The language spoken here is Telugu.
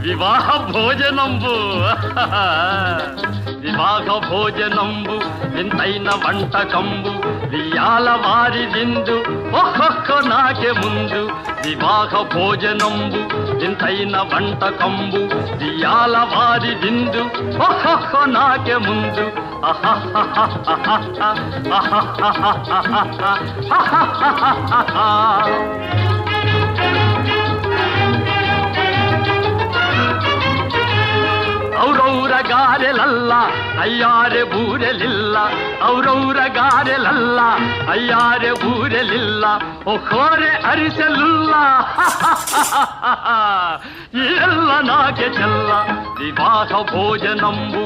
వివాహ భోజనంబు వివాహ భోజనంబు వింతైన వంటకంబు వియాల వారి విందు ఒక్కొక్క నాకే ముందు వివాహ భోజనంబు వింతైన వంటకంబు వియాల వారి విందు ఒక్కొక్క నాకే ముందు ಔರೌರ ಗಾರೆಲಲ್ಲ ಅಯ್ಯಾರೆ ಬೂರೆಲಿಲ್ಲ ಔರೌರ ಗಾರೆಲಲ್ಲ ಅಯ್ಯಾರೆ ಬೂರೆಲಿಲ್ಲ ಒಖೋರೆ ಅರಿಸಲಿಲ್ಲ ಎಲ್ಲ ನಾಗೆ ಚೆಲ್ಲ ವಿವಾಹ ಭೋಜನಂಬು